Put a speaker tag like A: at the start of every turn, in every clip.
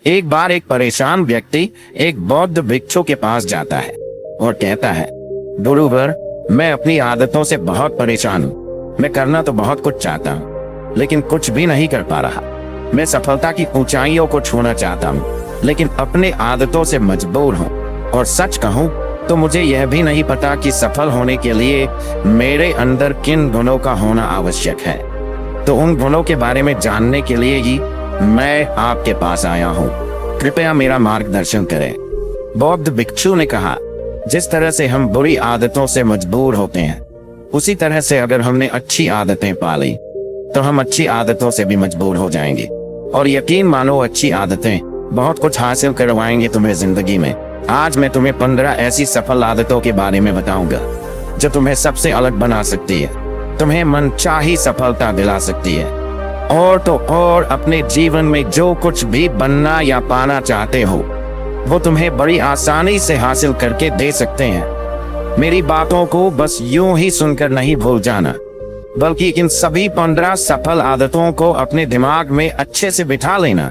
A: एक बार एक परेशान व्यक्ति एक बौद्ध भिक्षु के पास जाता है और कहता है, गुरुवर, मैं अपनी आदतों से बहुत परेशान हूँ। मैं करना तो बहुत कुछ चाहता हूँ, लेकिन कुछ भी नहीं कर पा रहा। मैं सफलता की ऊंचाइयों को छूना चाहता हूँ, लेकिन अपने आदतों से मजबूर हूँ। और सच कहूँ तो मुझे यह भी नहीं पता कि सफल होने के लिए मेरे अंदर किन गुणों का होना आवश्यक है। तो उन गुणों के बारे में जानने के लिए ही मैं आपके पास आया हूँ। कृपया मेरा मार्गदर्शन करें। बौद्ध भिक्षु ने कहा, जिस तरह से हम बुरी आदतों से मजबूर होते हैं, उसी तरह से अगर हमने अच्छी आदतें पाली तो हम अच्छी आदतों से भी मजबूर हो जाएंगे। और यकीन मानो, अच्छी आदतें बहुत कुछ हासिल करवाएंगे तुम्हें जिंदगी में। आज मैं तुम्हें 15 ऐसी सफल आदतों के बारे में बताऊंगा जो तुम्हें सबसे अलग बना सकती है, तुम्हें मनचाही सफलता दिला सकती है, और तो और अपने जीवन में जो कुछ भी बनना या पाना चाहते हो वो तुम्हें बड़ी आसानी से हासिल करके दे सकते हैं। मेरी बातों को बस यूं ही सुनकर नहीं भूल जाना, बल्कि इन सभी 15 सफल आदतों को अपने दिमाग में अच्छे से बिठा लेना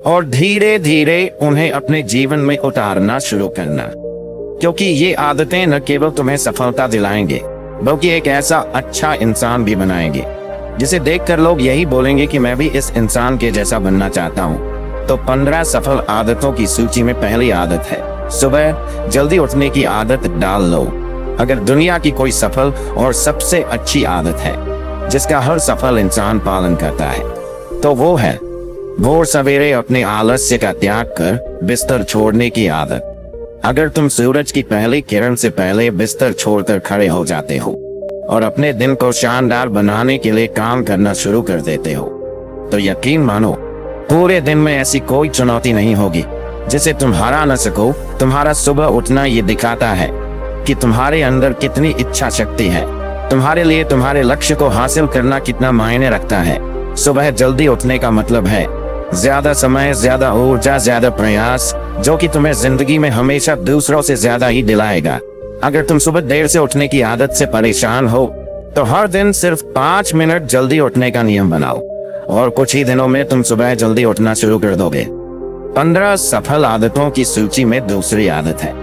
A: और धीरे धीरे उन्हें अपने जीवन में उतारना शुरू करना। क्योंकि ये आदतें न केवल तुम्हें सफलता दिलाएंगे, बल्कि एक ऐसा अच्छा इंसान भी बनाएंगे जिसे देखकर लोग यही बोलेंगे कि मैं भी इस इंसान के जैसा बनना चाहता हूँ। तो 15 सफल आदतों की सूची में पहली आदत है, सुबह जल्दी उठने की आदत डाल लो। अगर दुनिया की कोई सफल और सबसे अच्छी आदत है जिसका हर सफल इंसान पालन करता है, तो वो है भोर सवेरे अपने आलस्य का त्याग कर बिस्तर छोड़ने की आदत। अगर तुम सूरज की पहली किरण से पहले बिस्तर छोड़कर खड़े हो जाते हो और अपने दिन को शानदार बनाने के लिए काम करना शुरू कर देते हो, तो यकीन मानो, पूरे दिन में ऐसी कोई चुनौती नहीं होगी जिसे तुम हरा न सको। तुम्हारा सुबह उठना ये दिखाता है कि तुम्हारे अंदर कितनी इच्छा शक्ति है, तुम्हारे लिए तुम्हारे लक्ष्य को हासिल करना कितना मायने रखता है। सुबह जल्दी उठने का मतलब है ज्यादा समय, ज्यादा ऊर्जा, ज्यादा प्रयास, जो कि तुम्हें जिंदगी में हमेशा दूसरों से ज्यादा ही दिलाएगा। अगर तुम सुबह देर से उठने की आदत से परेशान हो तो हर दिन सिर्फ 5 मिनट जल्दी उठने का नियम बनाओ और कुछ ही दिनों में तुम सुबह जल्दी उठना शुरू कर दोगे। 15 सफल आदतों की सूची में दूसरी आदत है,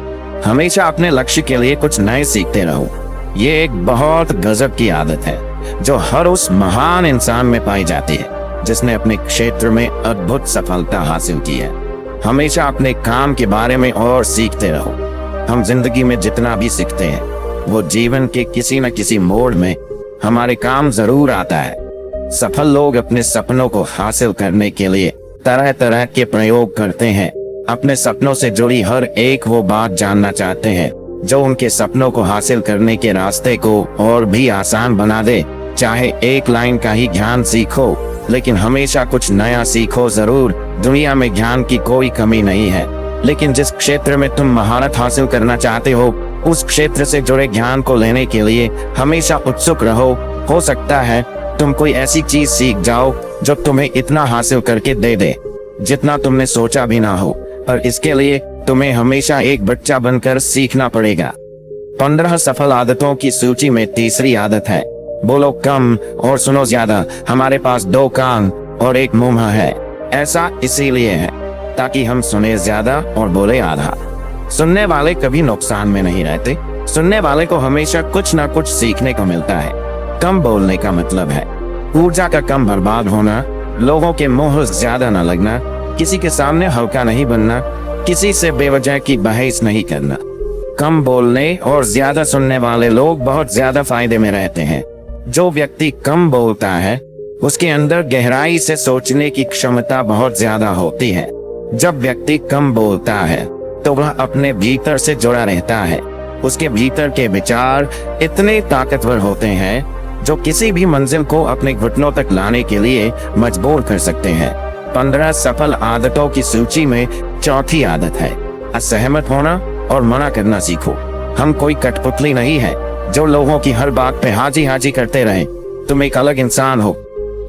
A: हमेशा अपने लक्ष्य के लिए कुछ नए सीखते रहो। ये एक बहुत गजब की आदत है जो हर उस महान इंसान में पाई जाती है जिसने अपने क्षेत्र में अद्भुत सफलता हासिल की है। हमेशा अपने काम के बारे में और सीखते रहो। हम जिंदगी में जितना भी सीखते हैं वो जीवन के किसी न किसी मोड़ में हमारे काम जरूर आता है। सफल लोग अपने सपनों को हासिल करने के लिए तरह तरह के प्रयोग करते हैं। अपने सपनों से जुड़ी हर एक वो बात जानना चाहते हैं जो उनके सपनों को हासिल करने के रास्ते को और भी आसान बना दे। चाहे एक लाइन का ही ज्ञान सीखो, लेकिन हमेशा कुछ नया सीखो जरूर। दुनिया में ज्ञान की कोई कमी नहीं है, लेकिन जिस क्षेत्र में तुम महारत हासिल करना चाहते हो उस क्षेत्र से जुड़े ज्ञान को लेने के लिए हमेशा उत्सुक रहो। हो सकता है तुम कोई ऐसी चीज सीख जाओ जो तुम्हें इतना हासिल करके दे दे जितना तुमने सोचा भी ना हो, पर इसके लिए तुम्हें हमेशा एक बच्चा बनकर सीखना पड़ेगा। 15 सफल आदतों की सूची में तीसरी आदत है, बोलो कम और सुनो ज्यादा। हमारे पास 2 कान और 1 मुंह है। ऐसा इसीलिए है ताकि हम सुने ज्यादा और बोले आधा। सुनने वाले कभी नुकसान में नहीं रहते। सुनने वाले को हमेशा कुछ ना कुछ सीखने को मिलता है। कम बोलने का मतलब है ऊर्जा का कम बर्बाद होना, लोगों के मुंह ज्यादा न लगना, किसी के सामने हल्का नहीं बनना, किसी से बेवजह की बहस नहीं करना। कम बोलने और ज्यादा सुनने वाले लोग बहुत ज्यादा फायदे में रहते हैं। जो व्यक्ति कम बोलता है उसके अंदर गहराई से सोचने की क्षमता बहुत ज्यादा होती है। जब व्यक्ति कम बोलता है तो वह अपने भीतर से जुड़ा रहता है। उसके भीतर के विचार इतने ताकतवर होते हैं जो किसी भी मंजिल को अपने घुटनों तक लाने के लिए मजबूर कर सकते हैं। 15 सफल आदतों की सूची में चौथी आदत है, असहमत होना और मना करना सीखो। हम कोई कठपुतली नहीं है जो लोगों की हर बात पे हाजी हाजी करते रहे। तुम एक अलग इंसान हो,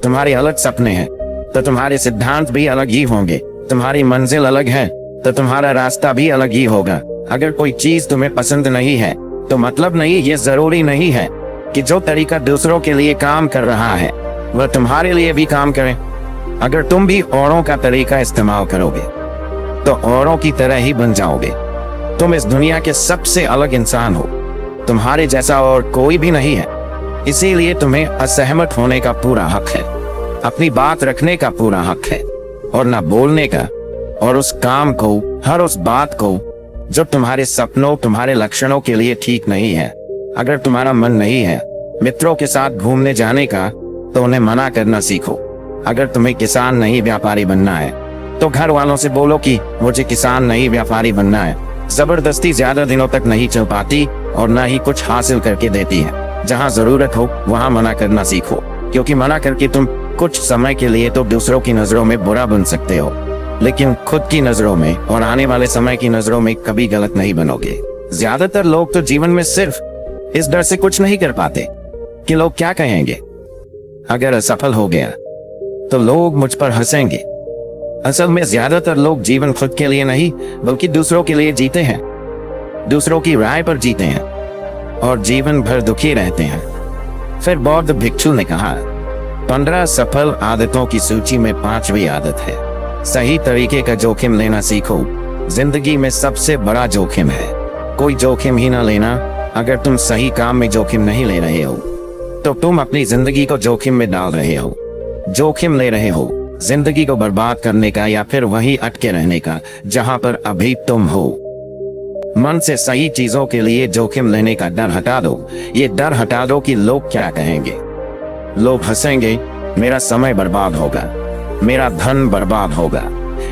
A: तुम्हारे अलग सपने हैं तो तुम्हारे सिद्धांत भी अलग ही होंगे। तुम्हारी मंजिल अलग है तो तुम्हारा रास्ता भी अलग ही होगा। अगर कोई चीज तुम्हें पसंद नहीं है तो मतलब नहीं, ये जरूरी नहीं है कि जो तरीका दूसरों के लिए काम कर रहा है वह तुम्हारे लिए भी काम करे। अगर तुम भी औरों का तरीका इस्तेमाल करोगे तो औरों की तरह ही बन जाओगे। तुम इस दुनिया के सबसे अलग इंसान हो। तुम्हारे जैसा और कोई भी नहीं है। इसीलिए तुम्हें असहमत होने का पूरा हक है, अपनी बात रखने का पूरा हक है, और ना बोलने का, और उस काम को, हर उस बात को जो तुम्हारे सपनों, तुम्हारे लक्षणों के लिए ठीक नहीं है। अगर तुम्हारा मन नहीं है मित्रों के साथ घूमने जाने का, तो उन्हें मना करना सीखो। अगर तुम्हें किसान नहीं व्यापारी बनना है, तो घर वालों से बोलो कि मुझे किसान नहीं व्यापारी बनना है। जबरदस्ती ज्यादा दिनों तक नहीं चल पाती और ना ही कुछ हासिल करके देती है। जहाँ जरूरत हो वहाँ मना करना सीखो, क्योंकि मना करके तुम कुछ समय के लिए तो दूसरों की नजरों में बुरा बन सकते हो, लेकिन खुद की नजरों में और आने वाले समय की नजरों में कभी गलत नहीं बनोगे। ज्यादातर लोग तो जीवन में सिर्फ इस डर से कुछ नहीं कर पाते कि लोग क्या कहेंगे। अगर असफल हो गया तो लोग मुझ पर हंसेंगे। असल में ज्यादातर लोग जीवन खुद के लिए नहीं बल्कि दूसरों के लिए जीते हैं, दूसरों की राय पर जीते हैं और जीवन भर दुखी रहते हैं। फिर बौद्ध भिक्षु ने कहा, 15 सफल आदतों की सूची में 5वीं आदत है, सही तरीके का जोखिम लेना सीखो। जिंदगी में सबसे बड़ा जोखिम है कोई जोखिम ही ना लेना। अगर तुम सही काम में जोखिम नहीं ले रहे हो तो तुम अपनी जिंदगी को जोखिम में डाल रहे हो। जोखिम ले रहे हो जिंदगी को बर्बाद करने का या फिर वहीं अटके रहने का जहां पर अभी तुम हो। मन से सही चीजों के लिए जोखिम लेने का डर हटा दो। ये डर हटा दो कि लोग क्या कहेंगे। लोग हंसेंगे, मेरा समय बर्बाद होगा, मेरा धन बर्बाद होगा।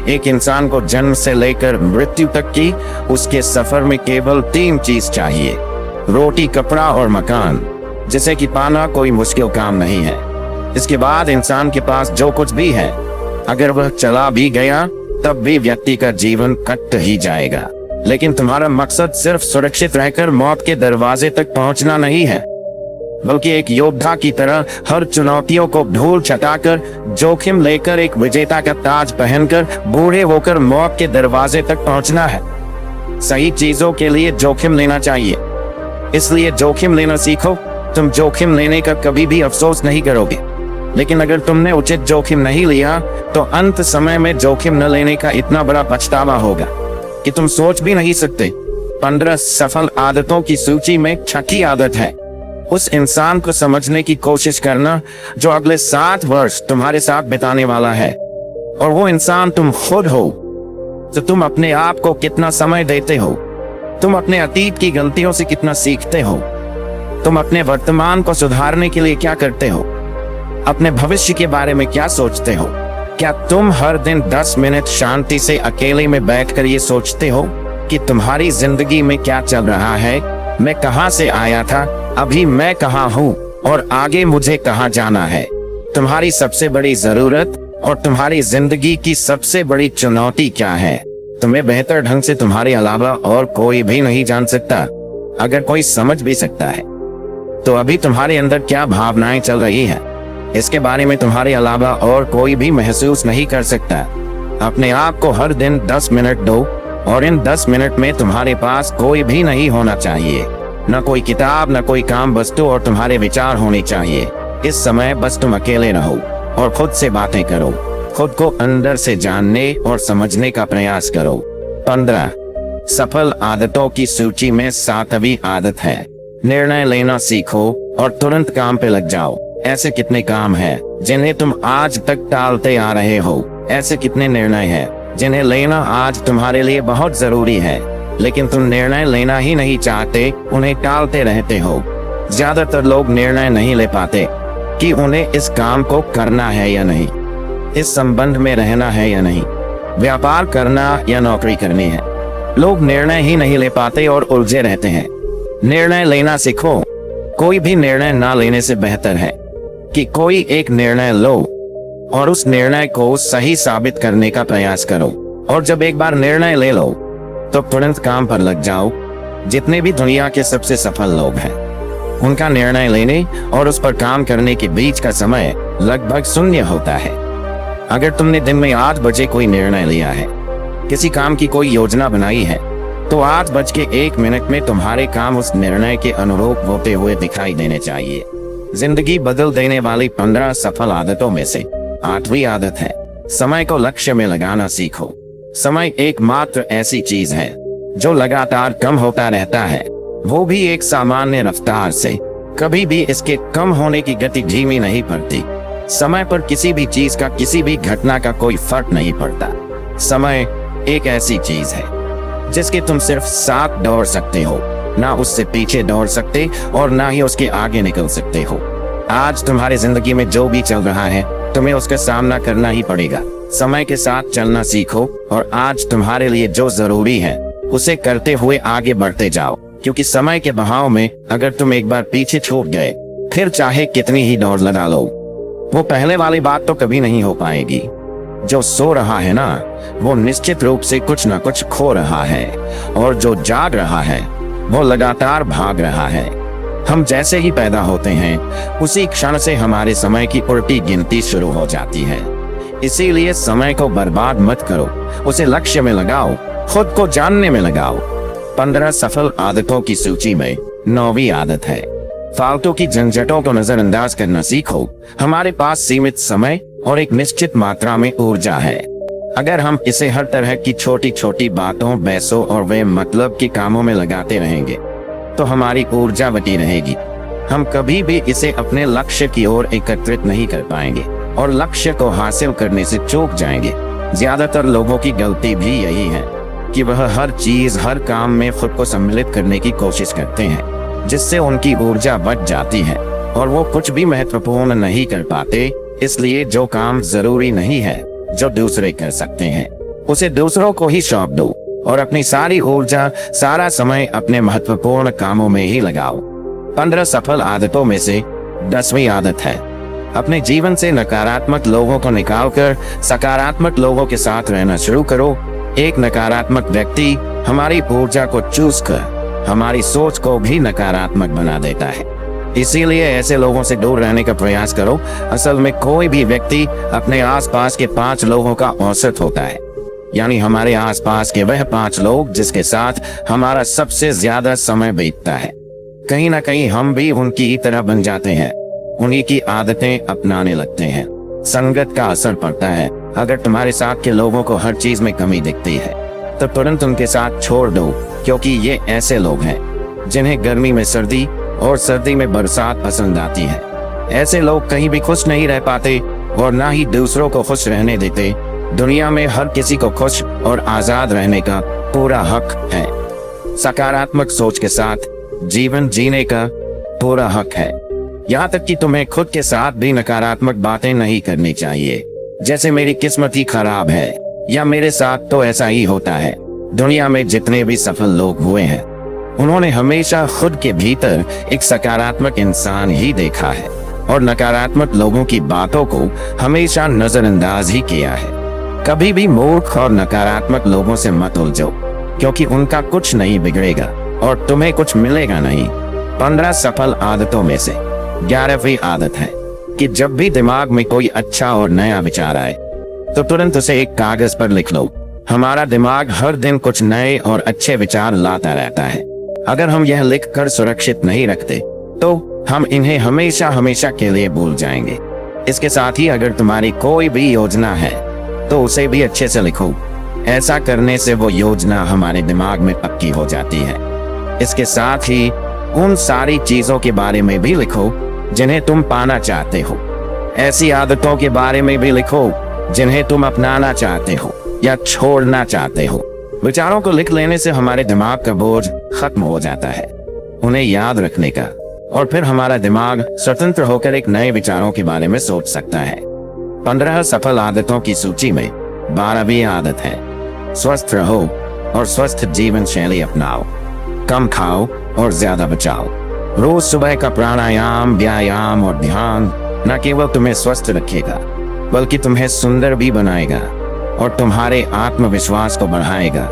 A: एक इंसान को जन्म से लेकर मृत्यु तक की उसके सफर में केवल 3 चीज चाहिए, रोटी, कपड़ा और मकान, जिसे कि पाना कोई मुश्किल काम नहीं है। इसके बाद इंसान के पास जो कुछ भी है, अगर वह चला भी गया तब भी व्यक्ति का जीवन कट ही जाएगा। लेकिन तुम्हारा मकसद सिर्फ सुरक्षित रहकर मौत के दरवाजे तक पहुंचना नहीं है, बल्कि एक योद्धा की तरह हर चुनौतियों को धूल छटाकर, जोखिम लेकर, एक विजेता का ताज पहनकर, बूढ़े होकर मौत के दरवाजे तक पहुंचना है। सही चीजों के लिए जोखिम लेना चाहिए, इसलिए जोखिम लेना सीखो। तुम जोखिम लेने का कभी भी अफसोस नहीं करोगे, लेकिन अगर तुमने उचित जोखिम नहीं लिया तो अंत समय में जोखिम न लेने का इतना बड़ा पछतावा होगा कि तुम सोच भी नहीं सकते। 15 सफल आदतों की सूची में 6ठी आदत है, उस इंसान को समझने की कोशिश करना जो अगले 7 वर्ष तुम्हारे साथ बिताने वाला है, और वो इंसान तुम खुद हो। तो तुम अपने आप को कितना समय देते हो, तुम अपने अतीत की गलतियों से कितना सीखते हो, तुम अपने वर्तमान को सुधारने के लिए क्या करते हो, अपने भविष्य के बारे में क्या सोचते हो। क्या तुम हर दिन 10 मिनट शांति से अकेले में बैठकर ये सोचते हो कि तुम्हारी जिंदगी में क्या चल रहा है, मैं कहां से आया था, अभी मैं कहां हूं और आगे मुझे कहां जाना है। तुम्हारी सबसे बड़ी जरूरत और तुम्हारी जिंदगी की सबसे बड़ी चुनौती क्या है, तुम्हें बेहतर ढंग से तुम्हारे अलावा और कोई भी नहीं जान सकता। अगर कोई समझ भी सकता है तो अभी तुम्हारे अंदर क्या भावनाएं चल रही है, इसके बारे में तुम्हारे अलावा और कोई भी महसूस नहीं कर सकता। अपने आप को हर दिन 10 मिनट दो, और इन 10 मिनट में तुम्हारे पास कोई भी नहीं होना चाहिए, न कोई किताब, न कोई काम वस्तु, और तुम्हारे विचार होने चाहिए। इस समय बस तुम अकेले रहो और खुद से बातें करो, खुद को अंदर से जानने और समझने का प्रयास करो। 15 सफल आदतों की सूची में 7वीं आदत है, निर्णय लेना सीखो और तुरंत काम पे लग जाओ। ऐसे कितने काम हैं जिन्हें तुम आज तक टालते आ रहे हो, ऐसे कितने निर्णय हैं जिन्हें लेना आज तुम्हारे लिए बहुत जरूरी है, लेकिन तुम निर्णय लेना ही नहीं चाहते, उन्हें टालते रहते हो। ज्यादातर लोग निर्णय नहीं ले पाते कि उन्हें इस काम को करना है या नहीं, इस संबंध में रहना है या नहीं, व्यापार करना या नौकरी करनी है। लोग निर्णय ही नहीं ले पाते और उलझे रहते हैं। निर्णय लेना सीखो। कोई भी निर्णय ना लेने से बेहतर है कि कोई एक निर्णय लो और उस निर्णय को सही साबित करने का प्रयास करो। और जब एक बार निर्णय ले लो तो तुरंत काम पर लग जाओ। जितने भी दुनिया के सबसे सफल लोग हैं, उनका निर्णय लेने और उस पर काम करने के बीच का समय लगभग 0 होता है। अगर तुमने दिन में 8 बजे कोई निर्णय लिया है, किसी काम की कोई योजना बनाई है, तो 8:01 में तुम्हारे काम उस निर्णय के अनुरूप होते हुए दिखाई देने चाहिए। जिंदगी बदल देने वाली 15 सफल आदतों में से 8वीं आदत है, समय को लक्ष्य में लगाना सीखो। समय एकमात्र ऐसी चीज है जो लगातार कम होता रहता है, वो भी एक सामान्य रफ्तार से। कभी भी इसके कम होने की गति धीमी नहीं पड़ती। समय पर किसी भी चीज का, किसी भी घटना का कोई फर्क नहीं पड़ता। समय एक ऐसी चीज है जिसके तुम सिर्फ साथ दौड़ सकते हो, ना उससे पीछे दौड़ सकते और ना ही उसके आगे निकल सकते हो। आज तुम्हारी जिंदगी में जो भी चल रहा है, तुम्हें उसका सामना करना ही पड़ेगा। समय के साथ चलना सीखो और आज तुम्हारे लिए जो जरूरी है उसे करते हुए आगे बढ़ते जाओ, क्योंकि समय के बहाव में अगर तुम एक बार पीछे छूट गए, फिर चाहे कितनी ही दौड़ लगा लो, वो पहले वाली बात तो कभी नहीं हो पाएगी। जो सो रहा है ना, वो निश्चित रूप से कुछ न कुछ खो रहा है, और जो जाग रहा है वो लगातार भाग रहा है। हम जैसे ही पैदा होते हैं, उसी क्षण से हमारे समय की उल्टी गिनती शुरू हो जाती है। इसीलिए समय को बर्बाद मत करो, उसे लक्ष्य में लगाओ, खुद को जानने में लगाओ। 15 सफल आदतों की सूची में 9वीं आदत है, फालतू की झंझटों को नजरअंदाज करना सीखो। हमारे पास सीमित समय और एक निश्चित मात्रा में ऊर्जा है। अगर हम इसे हर तरह की छोटी छोटी बातों, बहसों और वे मतलब के कामों में लगाते रहेंगे, तो हमारी ऊर्जा बटी रहेगी। हम कभी भी इसे अपने लक्ष्य की ओर एकत्रित नहीं कर पाएंगे और लक्ष्य को हासिल करने से चूक जाएंगे। ज्यादातर लोगों की गलती भी यही है कि वह हर चीज, हर काम में खुद को सम्मिलित करने की कोशिश करते हैं, जिससे उनकी ऊर्जा बच जाती है और वो कुछ भी महत्वपूर्ण नहीं कर पाते। इसलिए जो काम जरूरी नहीं है, जो दूसरे कर सकते हैं, उसे दूसरों को ही सौंप दो और अपनी सारी ऊर्जा, सारा समय अपने महत्वपूर्ण कामों में ही लगाओ। 15 सफल आदतों में से 10वीं आदत है, अपने जीवन से नकारात्मक लोगों को निकालकर सकारात्मक लोगों के साथ रहना शुरू करो। एक नकारात्मक व्यक्ति हमारी ऊर्जा को चूस कर हमारी सोच को भी नकारात्मक बना देता है। इसीलिए ऐसे लोगों से दूर रहने का प्रयास करो। असल में कोई भी व्यक्ति अपने आसपास के 5 लोगों का औसत होता है, यानी हमारे आसपास के वह 5 लोग जिसके साथ हमारा सबसे ज्यादा समय बीतता है। कहीं ना कहीं हम भी उनकी ही तरह बन जाते हैं, उन्हीं की आदतें अपनाने लगते हैं। संगत का असर पड़ता है। अगर तुम्हारे साथ के लोगों को हर चीज में कमी दिखती है, तो तुरंत उनके साथ छोड़ दो, क्योंकि ये ऐसे लोग हैं जिन्हें गर्मी में सर्दी और सर्दी में बरसात पसंद आती है। ऐसे लोग कहीं भी खुश नहीं रह पाते और ना ही दूसरों को खुश रहने देते। दुनिया में हर किसी को खुश और आजाद रहने का पूरा हक है। सकारात्मक सोच के साथ जीवन जीने का पूरा हक है। यहाँ तक कि तुम्हें खुद के साथ भी नकारात्मक बातें नहीं करनी चाहिए, जैसे मेरी किस्मत ही खराब है या मेरे साथ तो ऐसा ही होता है। दुनिया में जितने भी सफल लोग हुए हैं, उन्होंने हमेशा खुद के भीतर एक सकारात्मक इंसान ही देखा है और नकारात्मक लोगों की बातों को हमेशा नजरअंदाज ही किया है। कभी भी मूर्ख और नकारात्मक लोगों से मत उलझो, क्योंकि उनका कुछ नहीं बिगड़ेगा और तुम्हें कुछ मिलेगा नहीं। 15 सफल आदतों में से 11वीं आदत है कि जब भी दिमाग में कोई अच्छा और नया विचार आए, तो तुरंत उसे एक कागज पर लिख लो। हमारा दिमाग हर दिन कुछ नए और अच्छे विचार लाता रहता है। अगर हम यह लिखकर सुरक्षित नहीं रखते, तो हम इन्हें हमेशा हमेशा के लिए भूल जाएंगे। इसके साथ ही अगर तुम्हारी कोई भी योजना है, तो उसे भी अच्छे से लिखो। ऐसा करने से वो योजना हमारे दिमाग में पक्की हो जाती है। इसके साथ ही उन सारी चीजों के बारे में भी लिखो जिन्हें तुम पाना चाहते हो। ऐसी आदतों के बारे में भी लिखो जिन्हें तुम अपनाना चाहते हो या छोड़ना चाहते हो। विचारों को लिख लेने से हमारे दिमाग का बोझ खत्म हो जाता है, उन्हें याद रखने का, और फिर हमारा दिमाग स्वतंत्र होकर एक नए विचारों के बारे में सोच सकता है। 15 सफल आदतों की सूची में 12वीं आदत है, स्वस्थ रहो और स्वस्थ जीवन शैली अपनाओ। कम खाओ और ज्यादा बचाओ। रोज सुबह का प्राणायाम, व्यायाम और ध्यान न केवल तुम्हें स्वस्थ रखेगा, बल्कि तुम्हें सुंदर भी बनाएगा और तुम्हारे आत्मविश्वास को बढ़ाएगा।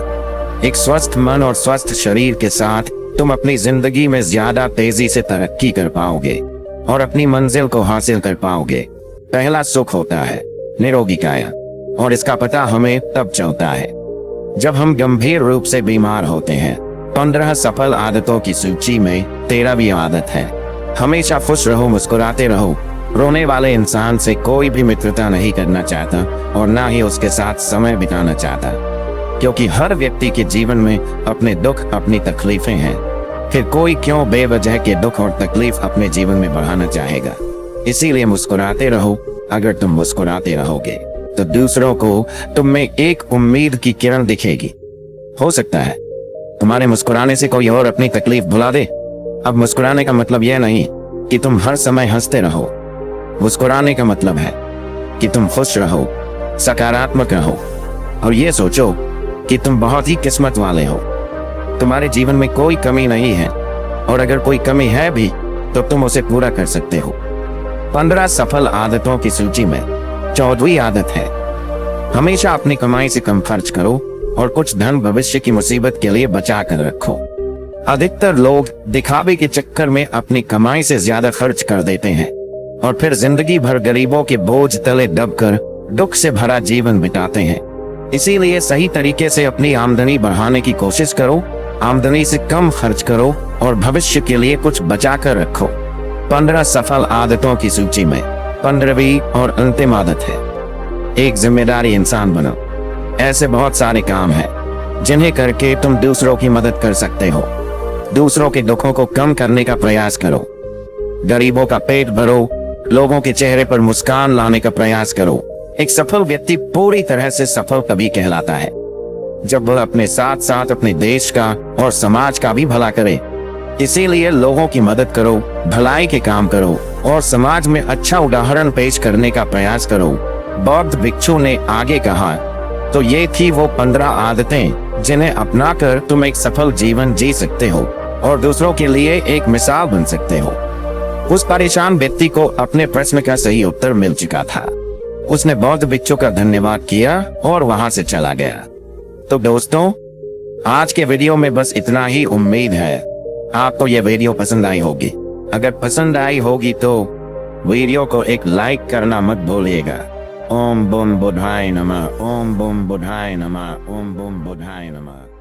A: एक स्वस्थ मन और स्वस्थ शरीर के साथ तुम अपनी जिंदगी में ज्यादा तेजी से तरक्की कर पाओगे और अपनी मंजिल को हासिल कर पाओगे। पहला सुख होता है निरोगी काया, और इसका पता हमें तब चलता है जब हम गंभीर रूप से बीमार होते हैं। 15 सफल आदतों की सूची में 13वीं आदत है, हमेशा खुश रहो, मुस्कुराते रहो। रोने वाले इंसान से कोई भी मित्रता नहीं करना चाहता और ना ही उसके साथ समय बिताना चाहता। क्योंकि हर व्यक्ति के जीवन में अपने दुख, अपनी तकलीफें हैं। फिर कोई क्यों बेवजह के दुख और तकलीफ अपने जीवन में बढ़ाना चाहेगा। इसीलिए मुस्कुराते रहो। अगर तुम मुस्कुराते रहोगे तो दूसरों को तुम में एक उम्मीद की किरण दिखेगी। हो सकता है तुम्हारे मुस्कुराने से कोई और अपनी तकलीफ भुला दे। अब मुस्कुराने का मतलब यह नहीं कि तुम हर समय हंसते रहो। मुस्कुराने का मतलब है कि तुम खुश रहो, सकारात्मक रहो और ये सोचो कि तुम बहुत ही किस्मत वाले हो। तुम्हारे जीवन में कोई कमी नहीं है और अगर कोई कमी है भी तो तुम उसे पूरा कर सकते हो। 15 सफल आदतों की सूची में 14वीं आदत है, हमेशा अपनी कमाई से कम खर्च करो और कुछ धन भविष्य की मुसीबत के लिए बचा कर रखो। अधिकतर लोग दिखावे के चक्कर में अपनी कमाई से ज्यादा खर्च कर देते हैं और फिर जिंदगी भर गरीबों के बोझ तले दबकर दुख से भरा जीवन बिताते हैं। इसीलिए सही तरीके से अपनी आमदनी बढ़ाने की कोशिश करो, आमदनी से कम खर्च करो और भविष्य के लिए कुछ बचा कर रखो। 15 सफल आदतों की सूची में 15वीं और अंतिम आदत है, एक जिम्मेदारी इंसान बनो। ऐसे बहुत सारे काम हैं जिन्हें करके तुम दूसरों की मदद कर सकते हो। दूसरों के दुखों को कम करने का प्रयास करो, गरीबों का पेट भरो, लोगों के चेहरे पर मुस्कान लाने का प्रयास करो। एक सफल व्यक्ति पूरी तरह से सफल तभी कहलाता है जब वह अपने साथ साथ अपने देश का और समाज का भी भला करे। इसीलिए लोगों की मदद करो, भलाई के काम करो और समाज में अच्छा उदाहरण पेश करने का प्रयास करो। बौद्ध भिक्षु ने आगे कहा, तो ये थी वो 15 आदतें जिन्हें अपनाकर तुम एक सफल जीवन जी सकते हो और दूसरों के लिए एक मिसाल बन सकते हो। उस परेशान व्यक्ति को अपने प्रश्न का सही उत्तर मिल चुका था। उसने बौद्ध भिक्षु का धन्यवाद किया और वहां से चला गया। तो दोस्तों, आज के वीडियो में बस इतना ही। उम्मीद है आपको यह वीडियो पसंद आई होगी। अगर पसंद आई होगी तो वीडियो को एक लाइक करना मत भूलिएगा। ओम बम बुधाय नमः, ओम बम बुधाय नमः, ओम बम बुधाय नमः।